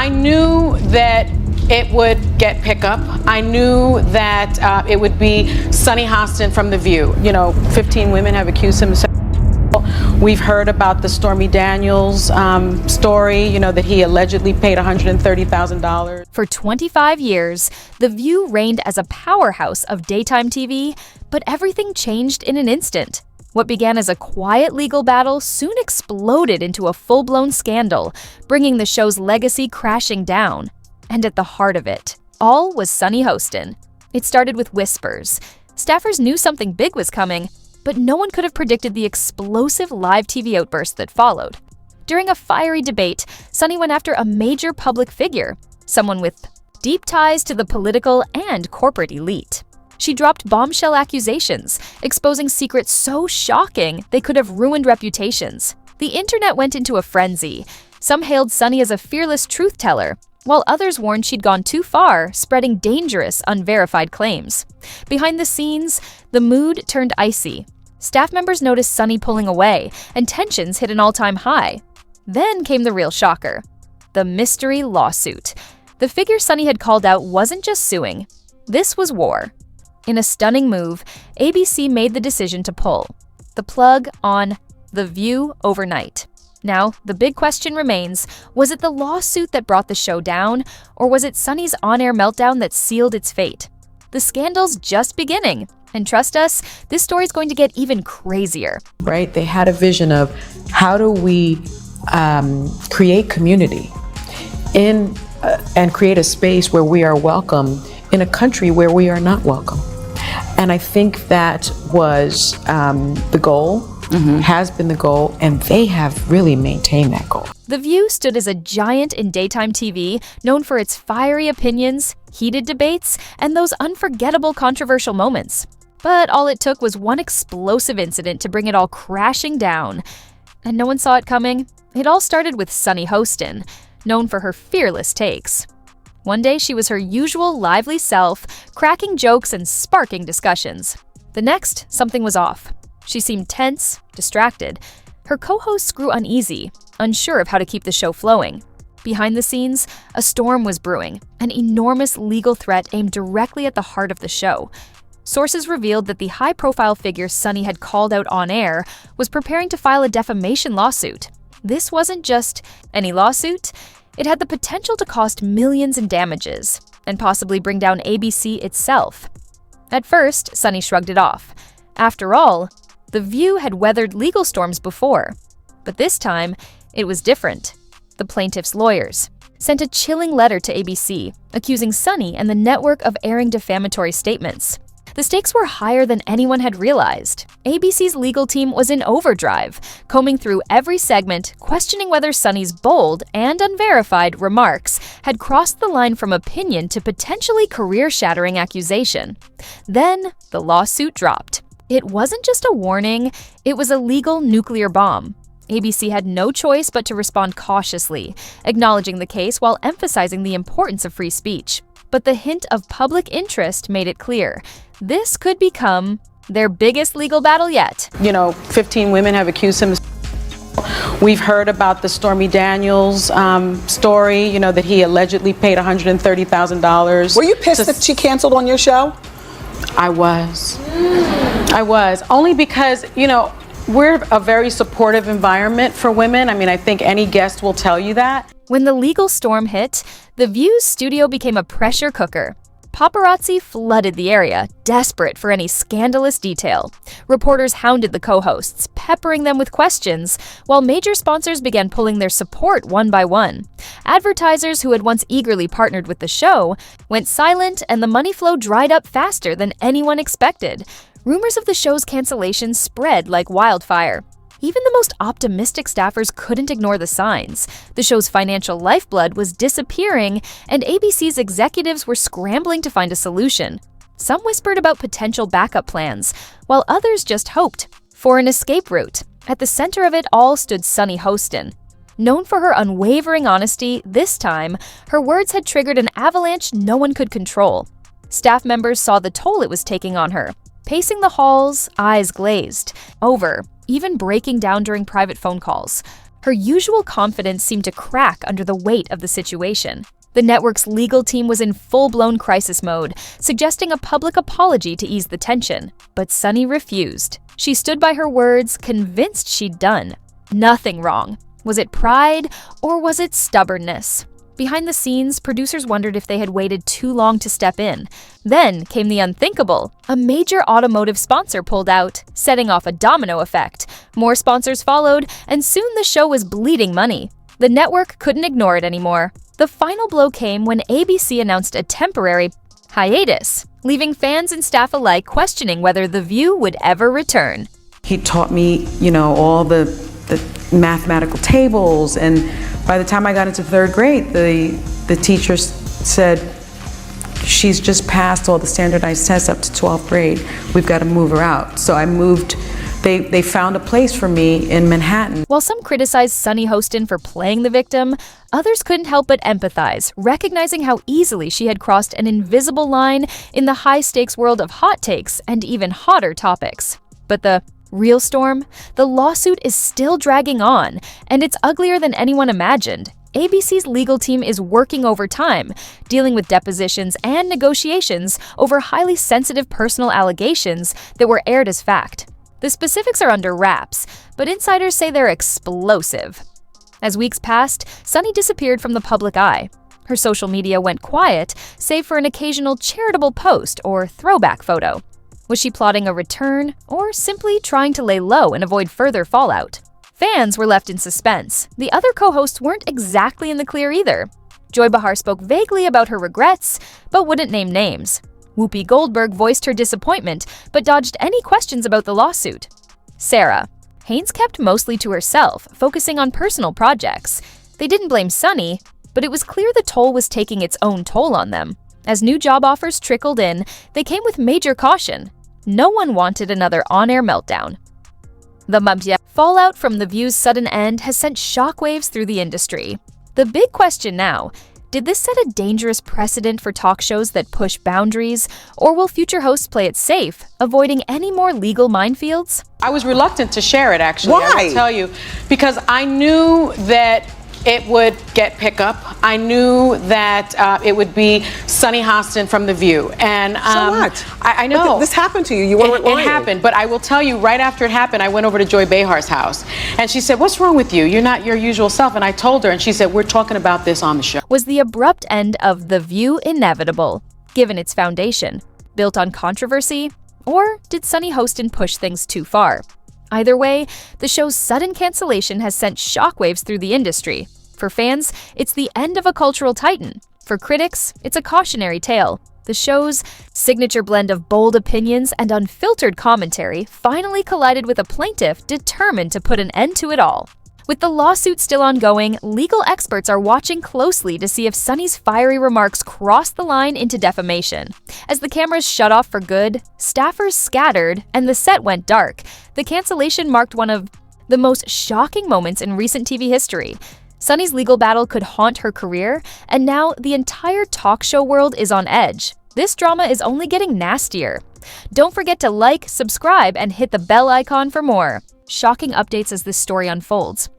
I knew that it would get pickup. I knew that it would be Sunny Hostin from The View. 15 women have accused him of sexual assault. We've heard about the Stormy Daniels story, that he allegedly paid $130,000. For 25 years, The View reigned as a powerhouse of daytime TV, but everything changed in an instant. What began as a quiet legal battle soon exploded into a full-blown scandal, bringing the show's legacy crashing down. And at the heart of it, all was Sunny Hostin. It started with whispers. Staffers knew something big was coming, but no one could have predicted the explosive live TV outburst that followed. During a fiery debate, Sunny went after a major public figure, someone with deep ties to the political and corporate elite. She dropped bombshell accusations, exposing secrets so shocking they could have ruined reputations. The internet went into a frenzy. Some hailed Sunny as a fearless truth-teller, while others warned she'd gone too far, spreading dangerous, unverified claims. Behind the scenes, the mood turned icy. Staff members noticed Sunny pulling away, and tensions hit an all-time high. Then came the real shocker: the mystery lawsuit. The figure Sunny had called out wasn't just suing. This was war. In a stunning move, ABC made the decision to pull the plug on The View overnight. Now, the big question remains, was it the lawsuit that brought the show down, or was it Sunny's on-air meltdown that sealed its fate? The scandal's just beginning, and trust us, this story's going to get even crazier. Right? They had a vision of how do we create community and create a space where we are welcome in a country where we are not welcome. And I think that was the goal, has been the goal, and they have really maintained that goal. The View stood as a giant in daytime TV, known for its fiery opinions, heated debates, and those unforgettable controversial moments. But all it took was one explosive incident to bring it all crashing down. And no one saw it coming. It all started with Sunny Hostin, known for her fearless takes. One day, she was her usual lively self, cracking jokes and sparking discussions. The next, something was off. She seemed tense, distracted. Her co-hosts grew uneasy, unsure of how to keep the show flowing. Behind the scenes, a storm was brewing, an enormous legal threat aimed directly at the heart of the show. Sources revealed that the high-profile figure Sunny had called out on air was preparing to file a defamation lawsuit. This wasn't just any lawsuit. It had the potential to cost millions in damages, and possibly bring down ABC itself. At first, Sunny shrugged it off. After all, The View had weathered legal storms before. But this time, it was different. The plaintiff's lawyers sent a chilling letter to ABC, accusing Sunny and the network of airing defamatory statements. The stakes were higher than anyone had realized. ABC's legal team was in overdrive, combing through every segment, questioning whether Sunny's bold and unverified remarks had crossed the line from opinion to potentially career-shattering accusation. Then, the lawsuit dropped. It wasn't just a warning, it was a legal nuclear bomb. ABC had no choice but to respond cautiously, acknowledging the case while emphasizing the importance of free speech. But the hint of public interest made it clear. This could become their biggest legal battle yet. 15 women have accused him. We've heard about the Stormy Daniels story, that he allegedly paid $130,000. Were you pissed that she canceled on your show? I was. Only because, we're a very supportive environment for women. I think any guest will tell you that. When the legal storm hit, The View's studio became a pressure cooker. Paparazzi flooded the area, desperate for any scandalous detail. Reporters hounded the co-hosts, peppering them with questions, while major sponsors began pulling their support one by one. Advertisers who had once eagerly partnered with the show went silent, and the money flow dried up faster than anyone expected. Rumors of the show's cancellation spread like wildfire. Even the most optimistic staffers couldn't ignore the signs. The show's financial lifeblood was disappearing, and ABC's executives were scrambling to find a solution. Some whispered about potential backup plans, while others just hoped for an escape route. At the center of it all stood Sunny Hostin. Known for her unwavering honesty, this time, her words had triggered an avalanche no one could control. Staff members saw the toll it was taking on her. Pacing the halls, eyes glazed, over, even breaking down during private phone calls. Her usual confidence seemed to crack under the weight of the situation. The network's legal team was in full-blown crisis mode, suggesting a public apology to ease the tension. But Sunny refused. She stood by her words, convinced she'd done nothing wrong. Was it pride or was it stubbornness? Behind the scenes, producers wondered if they had waited too long to step in. Then came the unthinkable. A major automotive sponsor pulled out, setting off a domino effect. More sponsors followed, and soon the show was bleeding money. The network couldn't ignore it anymore. The final blow came when ABC announced a temporary hiatus, leaving fans and staff alike questioning whether The View would ever return. He taught me, all the mathematical tables, and by the time I got into third grade, the teacher said, she's just passed all the standardized tests up to 12th grade. We've got to move her out. So I moved. They found a place for me in Manhattan. While some criticized Sunny Hostin for playing the victim, others couldn't help but empathize, recognizing how easily she had crossed an invisible line in the high-stakes world of hot takes and even hotter topics. But the real storm? The lawsuit is still dragging on, and it's uglier than anyone imagined. ABC's legal team is working overtime, dealing with depositions and negotiations over highly sensitive personal allegations that were aired as fact. The specifics are under wraps, but insiders say they're explosive. As weeks passed, Sunny disappeared from the public eye. Her social media went quiet, save for an occasional charitable post or throwback photo. Was she plotting a return, or simply trying to lay low and avoid further fallout? Fans were left in suspense. The other co-hosts weren't exactly in the clear either. Joy Behar spoke vaguely about her regrets, but wouldn't name names. Whoopi Goldberg voiced her disappointment, but dodged any questions about the lawsuit. Sarah. Haynes kept mostly to herself, focusing on personal projects. They didn't blame Sunny, but it was clear the toll was taking its own toll on them. As new job offers trickled in, they came with major caution. No one wanted another on-air meltdown. The fallout from The View's sudden end has sent shockwaves through the industry. The big question now, did this set a dangerous precedent for talk shows that push boundaries, or will future hosts play it safe, avoiding any more legal minefields? I was reluctant to share it, actually. Why? I will tell you, because I knew that it would get pickup. I knew that it would be Sunny Hostin from The View. And So what? I know. But this happened to you. You weren't lying. It happened, but I will tell you, right after it happened, I went over to Joy Behar's house. And she said, "What's wrong with you? You're not your usual self." And I told her, and she said, "We're talking about this on the show." Was the abrupt end of The View inevitable, given its foundation? Built on controversy? Or did Sunny Hostin push things too far? Either way, the show's sudden cancellation has sent shockwaves through the industry. For fans, it's the end of a cultural titan. For critics, it's a cautionary tale. The show's signature blend of bold opinions and unfiltered commentary finally collided with a plaintiff determined to put an end to it all. With the lawsuit still ongoing, legal experts are watching closely to see if Sunny's fiery remarks cross the line into defamation. As the cameras shut off for good, staffers scattered, and the set went dark, the cancellation marked one of the most shocking moments in recent TV history. Sunny's legal battle could haunt her career, and now the entire talk show world is on edge. This drama is only getting nastier. Don't forget to like, subscribe, and hit the bell icon for more shocking updates as this story unfolds.